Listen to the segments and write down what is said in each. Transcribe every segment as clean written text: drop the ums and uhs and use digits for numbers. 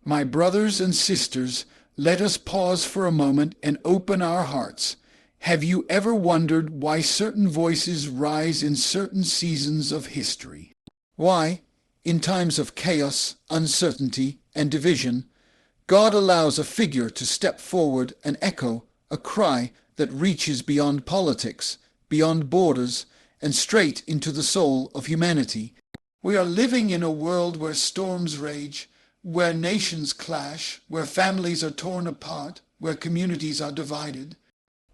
My brothers and sisters, let us pause for a moment and open our hearts. Have you ever wondered why certain voices rise in certain seasons of history? Why, in times of chaos, uncertainty, and division, God allows a figure to step forward and echo a cry that reaches beyond politics, beyond borders, and straight into the soul of humanity. We are living in a world where storms rage, where nations clash, where families are torn apart, where communities are divided.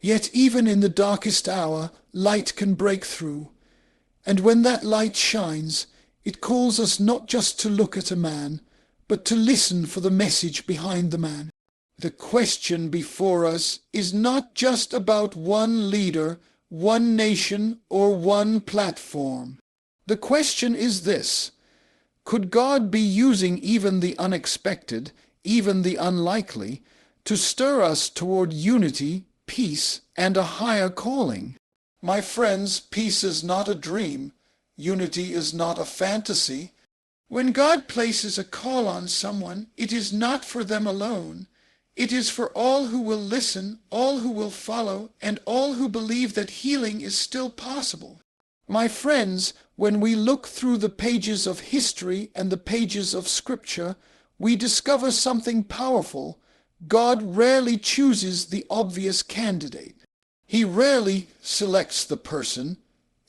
Yet even in the darkest hour, light can break through. And when that light shines, it calls us not just to look at a man, but to listen for the message behind the man. The question before us is not just about one leader, one nation, or one platform. The question is this: could God be using even the unexpected, even the unlikely, to stir us toward unity, peace, and a higher calling? My friends, peace is not a dream. Unity is not a fantasy. When God places a call on someone, it is not for them alone. It is for all who will listen, all who will follow, and all who believe that healing is still possible. My friends, when we look through the pages of history and the pages of Scripture, we discover something powerful. God rarely chooses the obvious candidate. He rarely selects the person.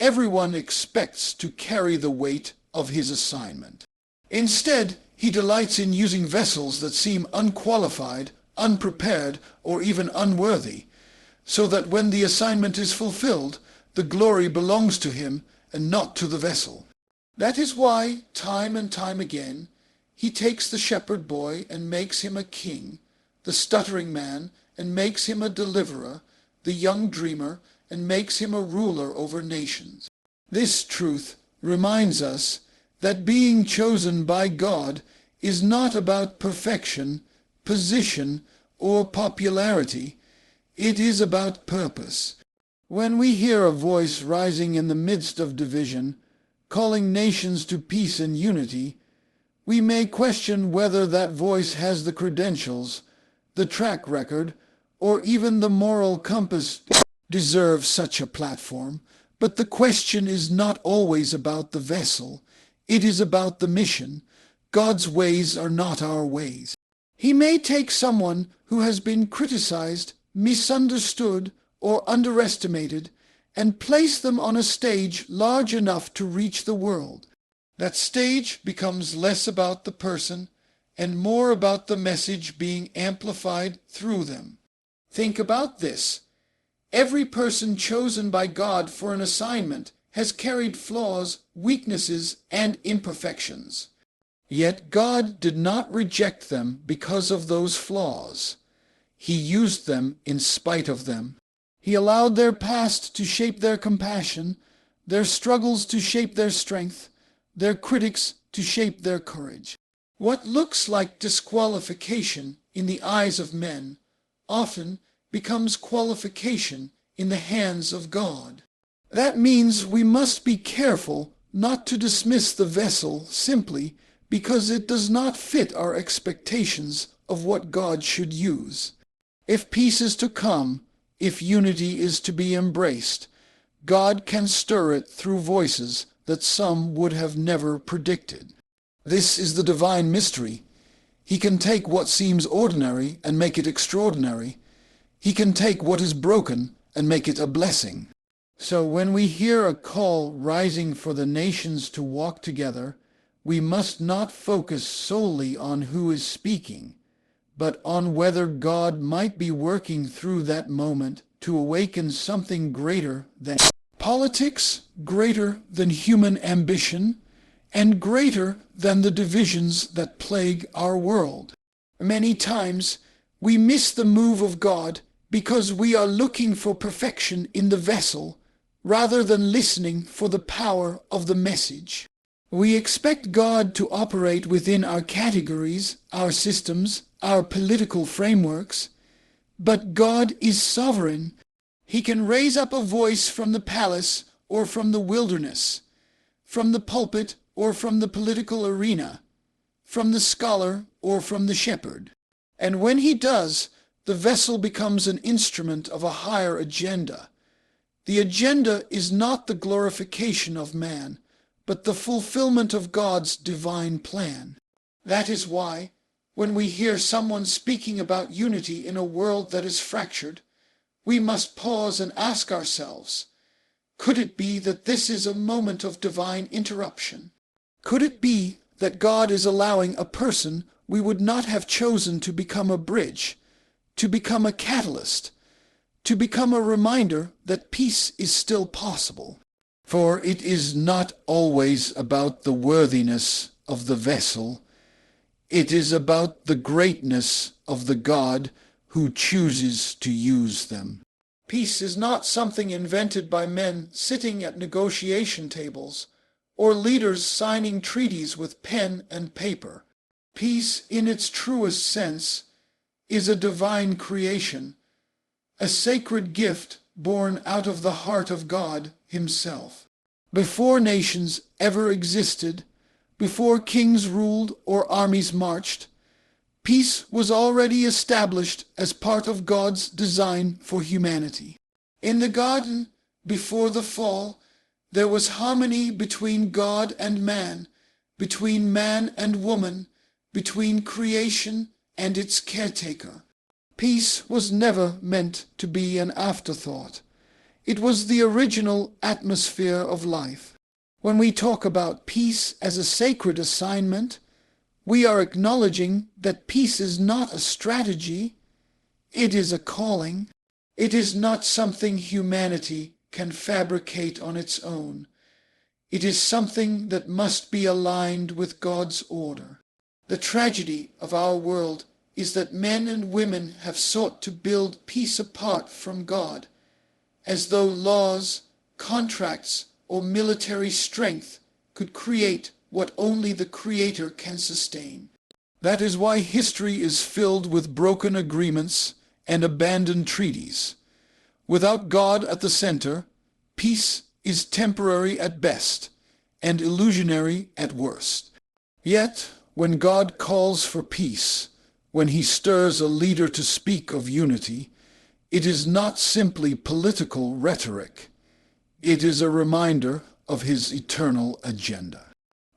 Everyone expects to carry the weight of his assignment. Instead, he delights in using vessels that seem unqualified, unprepared, or even unworthy, so that when the assignment is fulfilled, the glory belongs to him and not to the vessel. That is why, time and time again, he takes the shepherd boy and makes him a king, the stuttering man and makes him a deliverer, the young dreamer and makes him a ruler over nations. This truth reminds us that being chosen by God is not about perfection, position, or popularity. It is about purpose. When we hear a voice rising in the midst of division, calling nations to peace and unity, we may question whether that voice has the credentials, the track record, or even the moral compass to deserve such a platform. But the question is not always about the vessel. It is about the mission. God's ways are not our ways. He may take someone who has been criticized, misunderstood, or underestimated, and place them on a stage large enough to reach the world. That stage becomes less about the person and more about the message being amplified through them. Think about this. Every person chosen by God for an assignment has carried flaws, weaknesses, and imperfections. Yet God did not reject them because of those flaws. He used them in spite of them. He allowed their past to shape their compassion, their struggles to shape their strength, their critics to shape their courage. What looks like disqualification in the eyes of men often becomes qualification in the hands of God. That means we must be careful not to dismiss the vessel simply because it does not fit our expectations of what God should use. If peace is to come, if unity is to be embraced, God can stir it through voices that some would have never predicted. This is the divine mystery. He can take what seems ordinary and make it extraordinary. He can take what is broken and make it a blessing. So when we hear a call rising for the nations to walk together, we must not focus solely on who is speaking, but on whether God might be working through that moment to awaken something greater than politics, greater than human ambition, and greater than the divisions that plague our world. Many times we miss the move of God because we are looking for perfection in the vessel rather than listening for the power of the message. We expect God to operate within our categories, our systems, our political frameworks, but God is sovereign. He can raise up a voice from the palace or from the wilderness, from the pulpit or from the political arena, from the scholar or from the shepherd. And when he does, the vessel becomes an instrument of a higher agenda. The agenda is not the glorification of man, but the fulfillment of God's divine plan. That is why, when we hear someone speaking about unity in a world that is fractured, we must pause and ask ourselves, could it be that this is a moment of divine interruption? Could it be that God is allowing a person we would not have chosen to become a bridge, to become a catalyst, to become a reminder that peace is still possible? For it is not always about the worthiness of the vessel. It is about the greatness of the God who chooses to use them. Peace is not something invented by men sitting at negotiation tables or leaders signing treaties with pen and paper. Peace, in its truest sense, is a divine creation, a sacred gift born out of the heart of God Himself. Before nations ever existed, before kings ruled or armies marched, peace was already established as part of God's design for humanity. In the garden, before the fall, there was harmony between God and man, between man and woman, between creation and its caretaker. Peace was never meant to be an afterthought. It was the original atmosphere of life. When we talk about peace as a sacred assignment, we are acknowledging that peace is not a strategy. It is a calling. It is not something humanity can fabricate on its own. It is something that must be aligned with God's order. The tragedy of our world is that men and women have sought to build peace apart from God, as though laws, contracts, or military strength could create what only the Creator can sustain. That is why history is filled with broken agreements and abandoned treaties. Without God at the center, peace is temporary at best and illusionary at worst. Yet, when God calls for peace, when He stirs a leader to speak of unity, it is not simply political rhetoric. It is a reminder of His eternal agenda.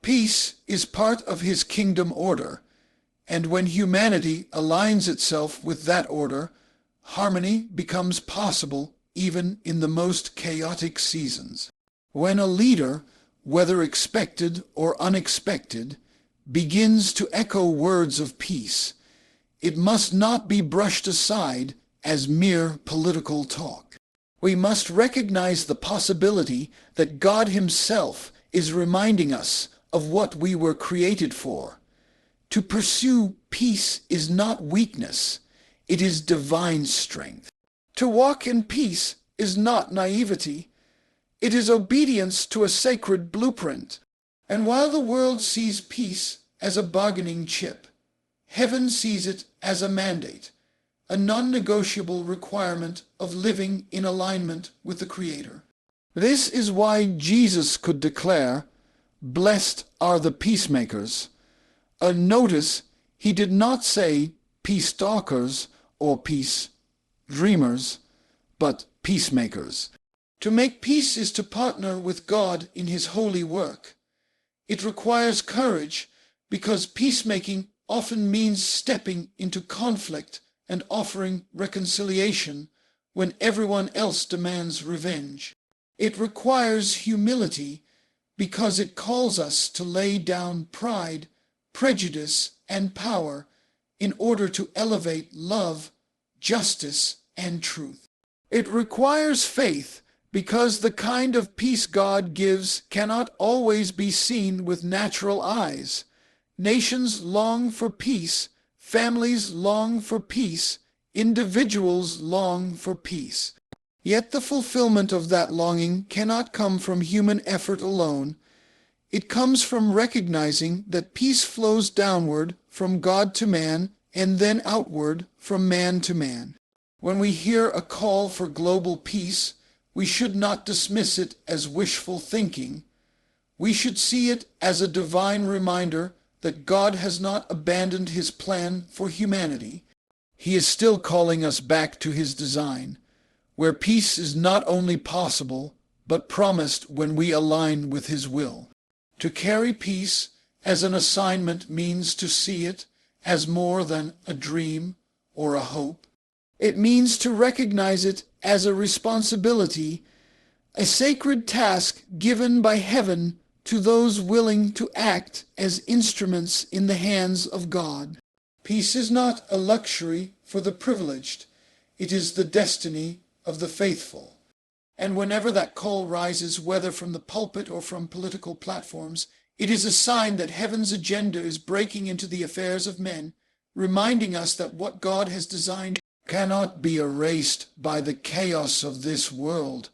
Peace is part of His kingdom order, and when humanity aligns itself with that order, harmony becomes possible even in the most chaotic seasons. When a leader, whether expected or unexpected, begins to echo words of peace, it must not be brushed aside as mere political talk. We must recognize the possibility that God Himself is reminding us of what we were created for. To pursue peace is not weakness, it is divine strength. To walk in peace is not naivety, it is obedience to a sacred blueprint. And while the world sees peace as a bargaining chip, heaven sees it as a mandate, a non-negotiable requirement of living in alignment with the Creator. This is why Jesus could declare, "Blessed are the peacemakers." Notice He did not say peace talkers or peace dreamers, but peacemakers. To make peace is to partner with God in His holy work. It requires courage because peacemaking often means stepping into conflict and offering reconciliation when everyone else demands revenge. It requires humility because it calls us to lay down pride, prejudice, and power in order to elevate love, justice, and truth. It requires faith because the kind of peace God gives cannot always be seen with natural eyes. Nations long for peace, families long for peace, individuals long for peace. Yet the fulfillment of that longing cannot come from human effort alone. It comes from recognizing that peace flows downward from God to man and then outward from man to man. When we hear a call for global peace, we should not dismiss it as wishful thinking. We should see it as a divine reminder that God has not abandoned his plan for humanity. He is still calling us back to his design, where peace is not only possible, but promised when we align with his will. To carry peace as an assignment means to see it as more than a dream or a hope. It means to recognize it as a responsibility, a sacred task given by heaven to those willing to act as instruments in the hands of God. Peace is not a luxury for the privileged. It is the destiny of the faithful. And whenever that call rises, whether from the pulpit or from political platforms, it is a sign that heaven's agenda is breaking into the affairs of men, reminding us that what God has designed cannot be erased by the chaos of this world.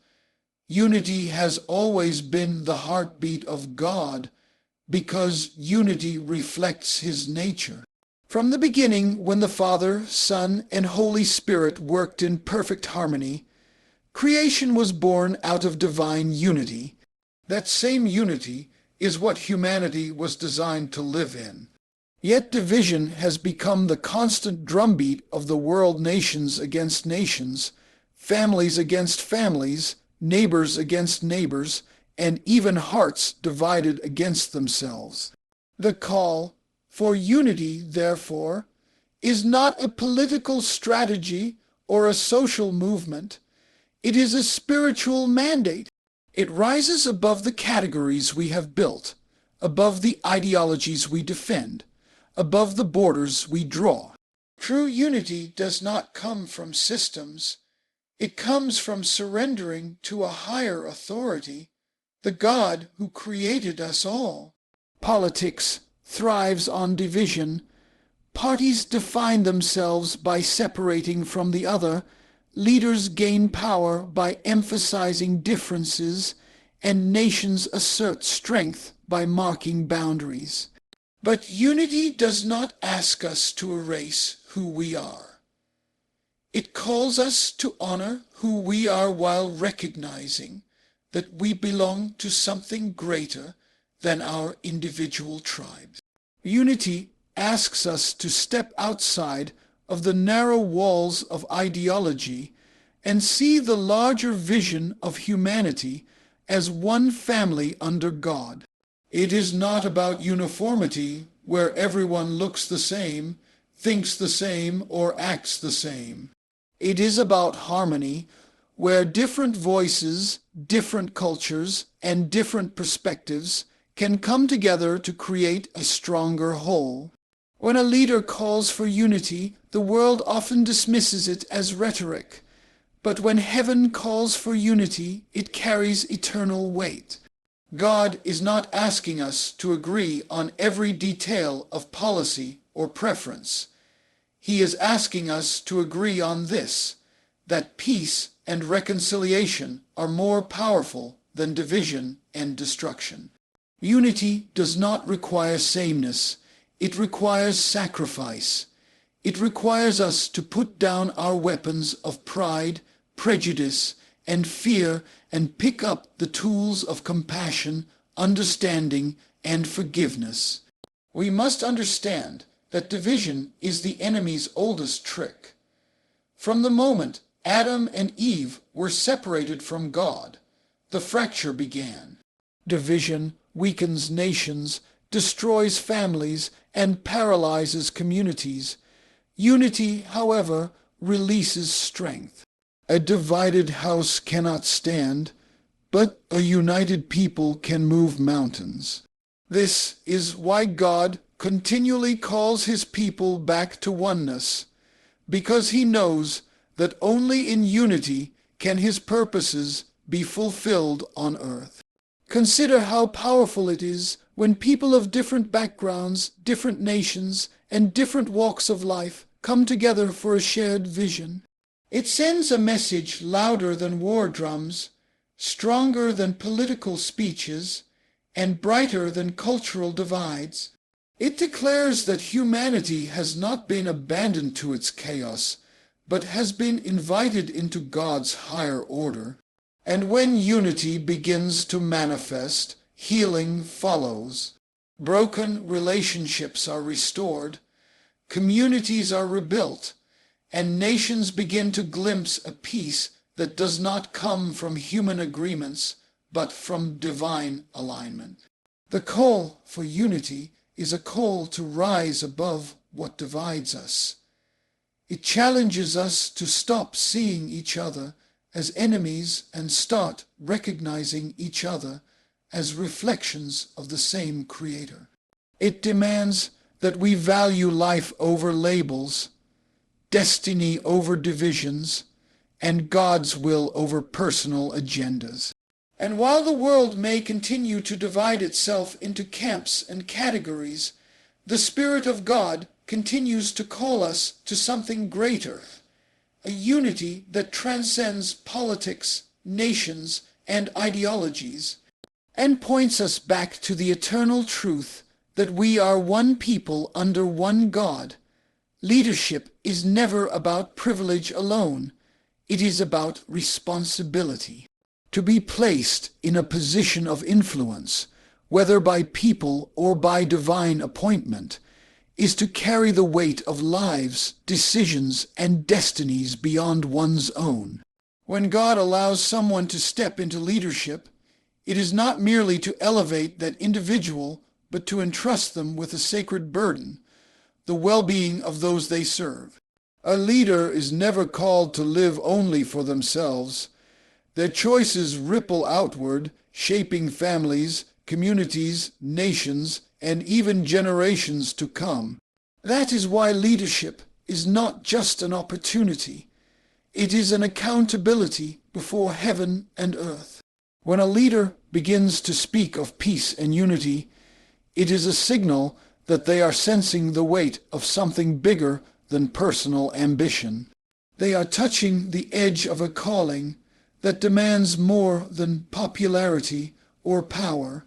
Unity has always been the heartbeat of God, because unity reflects his nature. From the beginning, when the Father, Son, and Holy Spirit worked in perfect harmony, creation was born out of divine unity. That same unity is what humanity was designed to live in. Yet division has become the constant drumbeat of the world, nations against nations, families against families, neighbors against neighbors, and even hearts divided against themselves. The call for unity, therefore, is not a political strategy or a social movement. It is a spiritual mandate. It rises above the categories we have built, above the ideologies we defend, above the borders we draw. True unity does not come from systems. It comes from surrendering to a higher authority, the God who created us all. Politics thrives on division. Parties define themselves by separating from the other. Leaders gain power by emphasizing differences, and nations assert strength by marking boundaries. But unity does not ask us to erase who we are. It calls us to honor who we are while recognizing that we belong to something greater than our individual tribes. Unity asks us to step outside of the narrow walls of ideology and see the larger vision of humanity as one family under God. It is not about uniformity, where everyone looks the same, thinks the same, or acts the same. It is about harmony, where different voices, different cultures, and different perspectives can come together to create a stronger whole. When a leader calls for unity, the world often dismisses it as rhetoric. But when heaven calls for unity, it carries eternal weight. God is not asking us to agree on every detail of policy or preference. He is asking us to agree on this, that peace and reconciliation are more powerful than division and destruction. Unity does not require sameness. It requires sacrifice. It requires us to put down our weapons of pride, prejudice, and fear and pick up the tools of compassion, understanding, and forgiveness. We must understand that division is the enemy's oldest trick. From the moment Adam and Eve were separated from God, the fracture began. Division weakens nations, destroys families, and paralyzes communities. Unity, however, releases strength. A divided house cannot stand, but a united people can move mountains. This is why God continually calls his people back to oneness, because he knows that only in unity can his purposes be fulfilled on earth. Consider how powerful it is when people of different backgrounds, different nations, and different walks of life come together for a shared vision. It sends a message louder than war drums, stronger than political speeches, and brighter than cultural divides. It declares that humanity has not been abandoned to its chaos, but has been invited into God's higher order. And when unity begins to manifest, healing follows. Broken relationships are restored, communities are rebuilt, and nations begin to glimpse a peace that does not come from human agreements, but from divine alignment. The call for unity is a call to rise above what divides us. It challenges us to stop seeing each other as enemies and start recognizing each other as reflections of the same Creator. It demands that we value life over labels, destiny over divisions, and God's will over personal agendas. And while the world may continue to divide itself into camps and categories, the Spirit of God continues to call us to something greater, a unity that transcends politics, nations, and ideologies, and points us back to the eternal truth that we are one people under one God. Leadership is never about privilege alone. It is about responsibility. To be placed in a position of influence, whether by people or by divine appointment, is to carry the weight of lives, decisions, and destinies beyond one's own. When God allows someone to step into leadership, it is not merely to elevate that individual, but to entrust them with a sacred burden, the well-being of those they serve. A leader is never called to live only for themselves. Their choices ripple outward, shaping families, communities, nations, and even generations to come. That is why leadership is not just an opportunity. It is an accountability before heaven and earth. When a leader begins to speak of peace and unity, it is a signal that they are sensing the weight of something bigger than personal ambition. They are touching the edge of a calling that demands more than popularity or power.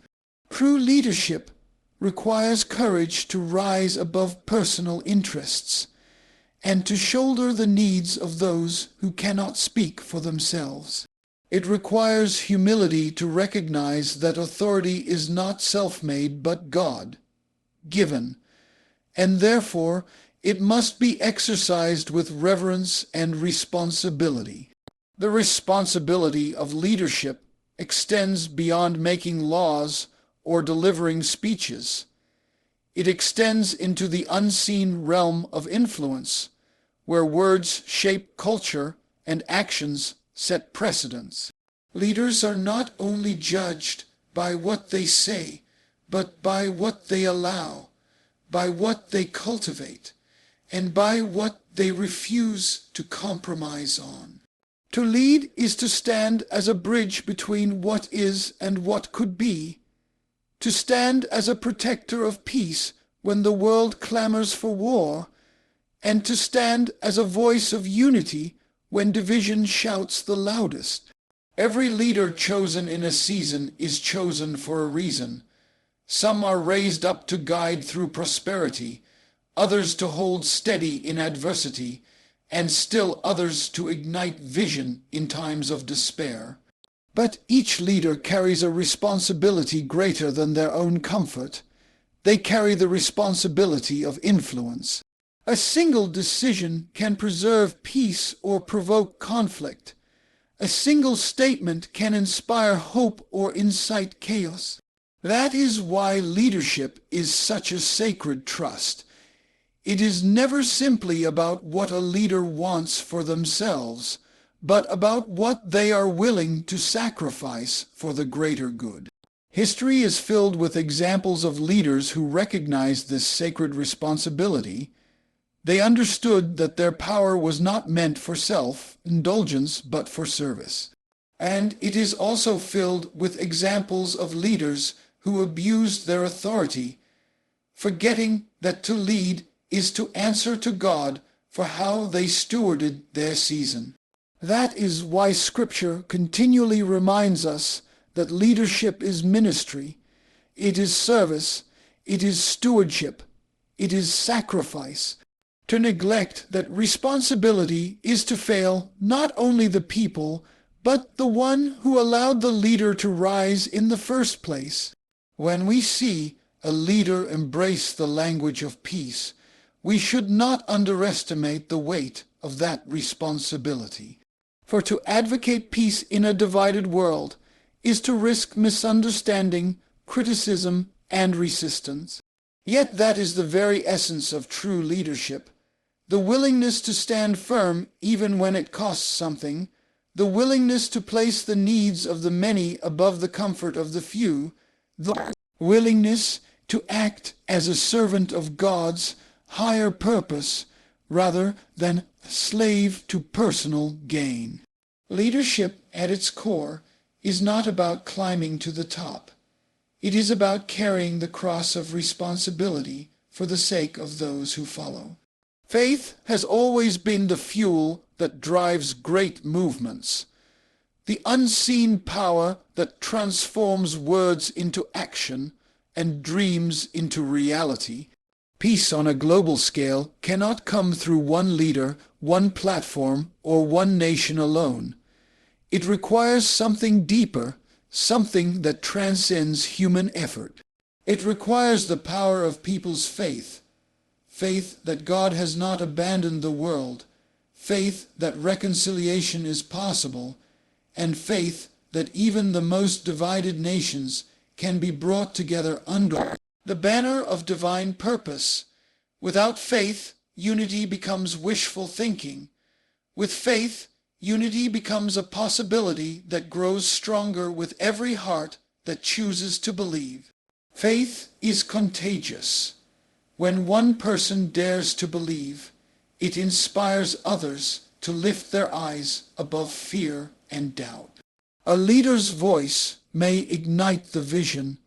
True leadership requires courage to rise above personal interests and to shoulder the needs of those who cannot speak for themselves. It requires humility to recognize that authority is not self-made but God-given, and therefore it must be exercised with reverence and responsibility. The responsibility of leadership extends beyond making laws or delivering speeches. It extends into the unseen realm of influence, where words shape culture and actions set precedents. Leaders are not only judged by what they say, but by what they allow, by what they cultivate, and by what they refuse to compromise on. To lead is to stand as a bridge between what is and what could be, to stand as a protector of peace when the world clamors for war, and to stand as a voice of unity when division shouts the loudest. Every leader chosen in a season is chosen for a reason. Some are raised up to guide through prosperity, others to hold steady in adversity, and still others to ignite vision in times of despair. But each leader carries a responsibility greater than their own comfort. They carry the responsibility of influence. A single decision can preserve peace or provoke conflict. A single statement can inspire hope or incite chaos. That is why leadership is such a sacred trust. It is never simply about what a leader wants for themselves, but about what they are willing to sacrifice for the greater good. History is filled with examples of leaders who recognized this sacred responsibility. They understood that their power was not meant for self-indulgence, but for service. And it is also filled with examples of leaders who abused their authority, forgetting that to lead is to answer to God for how they stewarded their season. That is why Scripture continually reminds us that leadership is ministry, it is service, it is stewardship, it is sacrifice. To neglect that responsibility is to fail not only the people, but the one who allowed the leader to rise in the first place. When we see a leader embrace the language of peace, we should not underestimate the weight of that responsibility. For to advocate peace in a divided world is to risk misunderstanding, criticism, and resistance. Yet that is the very essence of true leadership, the willingness to stand firm even when it costs something, the willingness to place the needs of the many above the comfort of the few, the willingness to act as a servant of God's higher purpose rather than a slave to personal gain. Leadership at its core is not about climbing to the top. It is about carrying the cross of responsibility for the sake of those who follow. Faith has always been the fuel that drives great movements, the unseen power that transforms words into action and dreams into reality. Peace on a global scale cannot come through one leader, one platform, or one nation alone. It requires something deeper, something that transcends human effort. It requires the power of people's faith, faith that God has not abandoned the world, faith that reconciliation is possible, and faith that even the most divided nations can be brought together under the banner of divine purpose. Without faith, unity becomes wishful thinking. With faith, unity becomes a possibility that grows stronger with every heart that chooses to believe. Faith is contagious. When one person dares to believe, it inspires others to lift their eyes above fear and doubt. A leader's voice may ignite the vision,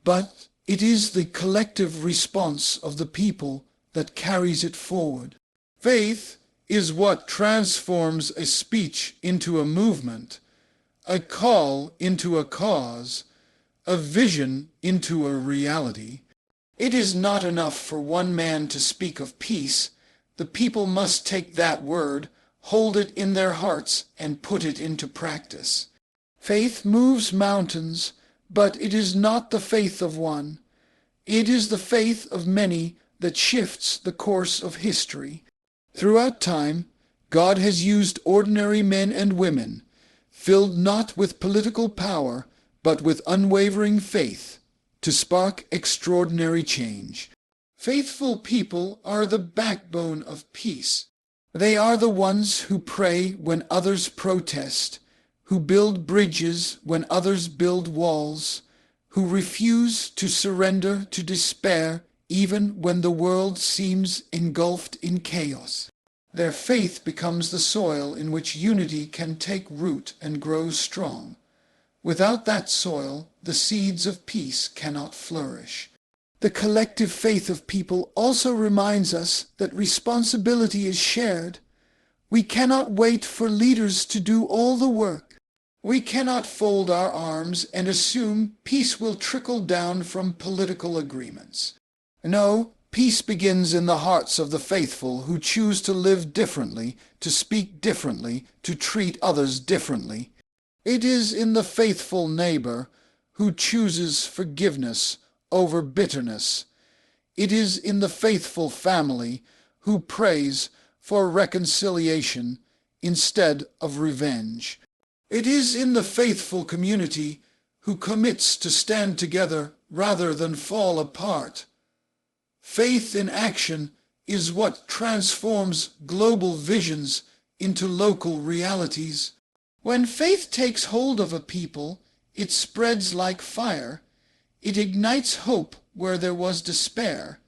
but it is the collective response of the people that carries it forward. Faith is what transforms a speech into a movement, a call into a cause, a vision into a reality. It is not enough for one man to speak of peace. The people must take that word, hold it in their hearts, and put it into practice. Faith moves mountains, but it is not the faith of one. It is the faith of many that shifts the course of history. Throughout time, God has used ordinary men and women, filled not with political power, but with unwavering faith, to spark extraordinary change. Faithful people are the backbone of peace. They are the ones who pray when others protest, who build bridges when others build walls, who refuse to surrender to despair even when the world seems engulfed in chaos. Their faith becomes the soil in which unity can take root and grow strong. Without that soil, the seeds of peace cannot flourish. The collective faith of people also reminds us that responsibility is shared. We cannot wait for leaders to do all the work. We cannot fold our arms and assume peace will trickle down from political agreements. No, peace begins in the hearts of the faithful who choose to live differently, to speak differently, to treat others differently. It is in the faithful neighbor who chooses forgiveness over bitterness. It is in the faithful family who prays for reconciliation instead of revenge. It is in the faithful community who commits to stand together rather than fall apart. Faith in action is what transforms global visions into local realities. When faith takes hold of a people, it spreads like fire. It ignites hope where there was despair.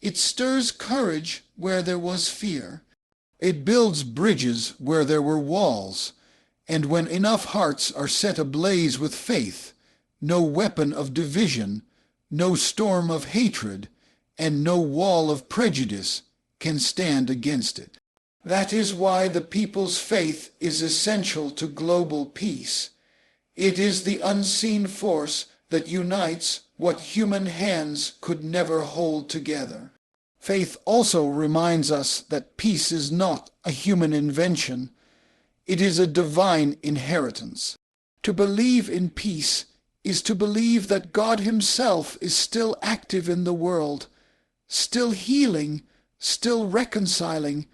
It stirs courage where there was fear. It builds bridges where there were walls. And when enough hearts are set ablaze with faith, no weapon of division, no storm of hatred, and no wall of prejudice can stand against it. That is why the people's faith is essential to global peace. It is the unseen force that unites what human hands could never hold together. Faith also reminds us that peace is not a human invention. It is a divine inheritance. To believe in peace is to believe that God Himself is still active in the world, still healing, still reconciling,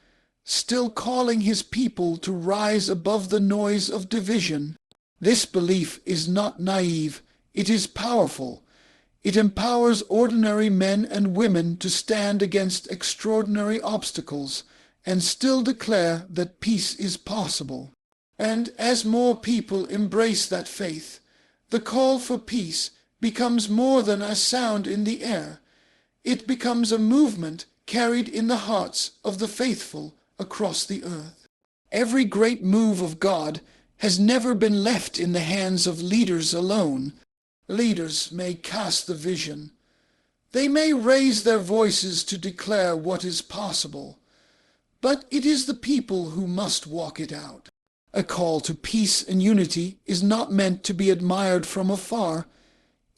still calling His people to rise above the noise of division. This belief is not naive, it is powerful. It empowers ordinary men and women to stand against extraordinary obstacles and still declare that peace is possible. And as more people embrace that faith, the call for peace becomes more than a sound in the air. It becomes a movement carried in the hearts of the faithful across the earth. Every great move of God has never been left in the hands of leaders alone. Leaders may cast the vision. They may raise their voices to declare what is possible. But it is the people who must walk it out. A call to peace and unity is not meant to be admired from afar.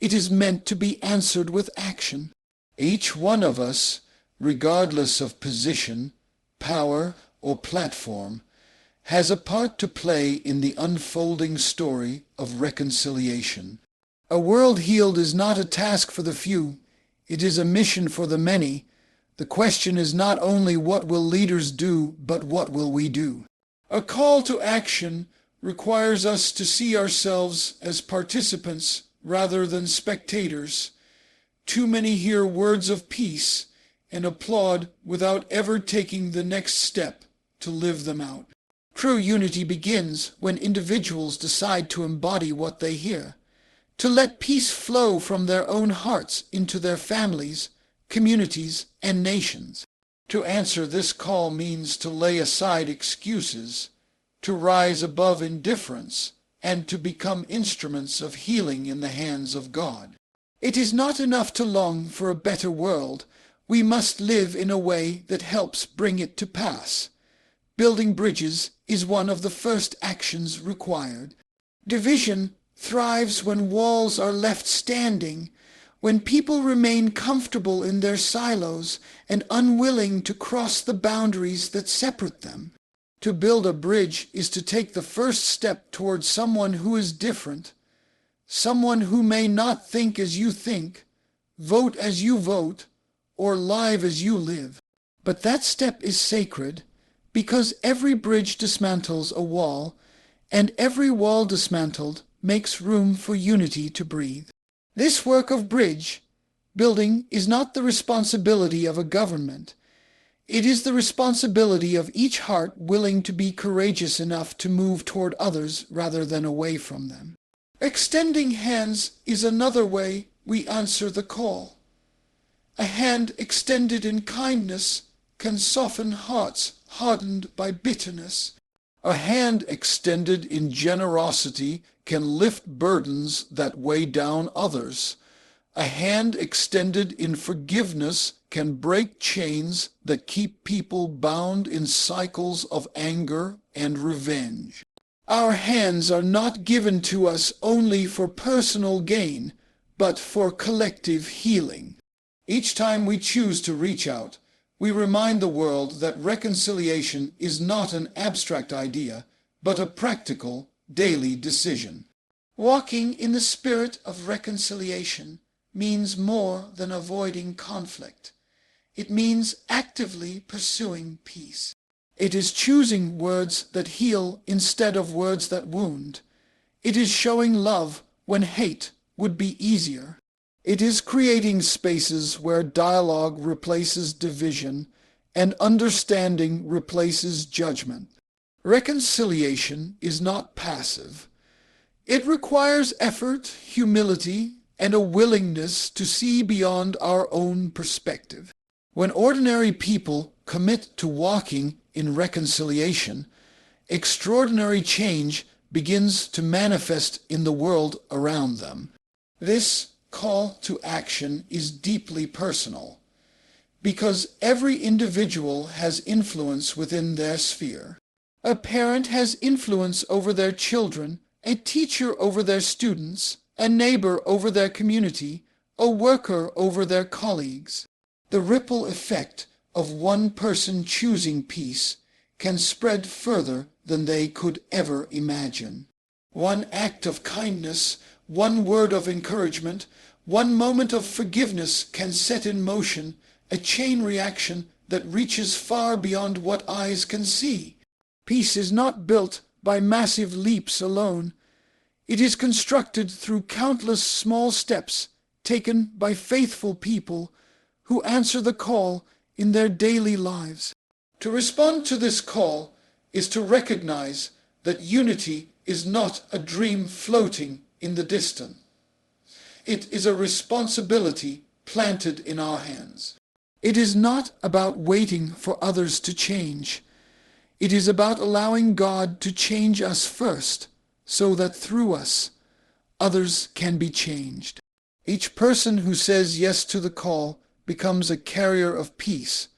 It is meant to be answered with action. Each one of us, regardless of position, power, or platform, has a part to play in the unfolding story of reconciliation. A world healed is not a task for the few. It is a mission for the many. The question is not only what will leaders do, but what will we do? A call to action requires us to see ourselves as participants rather than spectators. Too many hear words of peace and applaud without ever taking the next step to live them out. True unity begins when individuals decide to embody what they hear, to let peace flow from their own hearts into their families, communities, and nations. To answer this call means to lay aside excuses, to rise above indifference, and to become instruments of healing in the hands of God. It is not enough to long for a better world. We must live in a way that helps bring it to pass. Building bridges is one of the first actions required. Division thrives when walls are left standing, when people remain comfortable in their silos and unwilling to cross the boundaries that separate them. To build a bridge is to take the first step towards someone who is different, someone who may not think as you think, vote as you vote, or live as you live. But that step is sacred because every bridge dismantles a wall, and every wall dismantled makes room for unity to breathe. This work of bridge building is not the responsibility of a government. It is the responsibility of each heart willing to be courageous enough to move toward others rather than away from them. Extending hands is another way we answer the call. A hand extended in kindness can soften hearts hardened by bitterness. A hand extended in generosity can lift burdens that weigh down others. A hand extended in forgiveness can break chains that keep people bound in cycles of anger and revenge. Our hands are not given to us only for personal gain, but for collective healing. Each time we choose to reach out, we remind the world that reconciliation is not an abstract idea, but a practical, daily decision. Walking in the spirit of reconciliation means more than avoiding conflict. It means actively pursuing peace. It is choosing words that heal instead of words that wound. It is showing love when hate would be easier. It is creating spaces where dialogue replaces division and understanding replaces judgment. Reconciliation is not passive. It requires effort, humility, and a willingness to see beyond our own perspective. When ordinary people commit to walking in reconciliation, extraordinary change begins to manifest in the world around them. This call to action is deeply personal, because every individual has influence within their sphere. A parent has influence over their children, a teacher over their students, a neighbor over their community, a worker over their colleagues. The ripple effect of one person choosing peace can spread further than they could ever imagine. One act of kindness, One word of encouragement, one moment of forgiveness can set in motion a chain reaction that reaches far beyond what eyes can see. Peace is not built by massive leaps alone. It is constructed through countless small steps taken by faithful people who answer the call in their daily lives. To respond to this call is to recognize that unity is not a dream floating in the distance. It is a responsibility planted in our hands. It is not about waiting for others to change. It is about allowing God to change us first, so that through us, others can be changed. Each person who says yes to the call becomes a carrier of peace,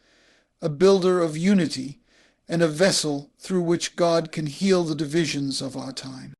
a builder of unity, and a vessel through which God can heal the divisions of our time.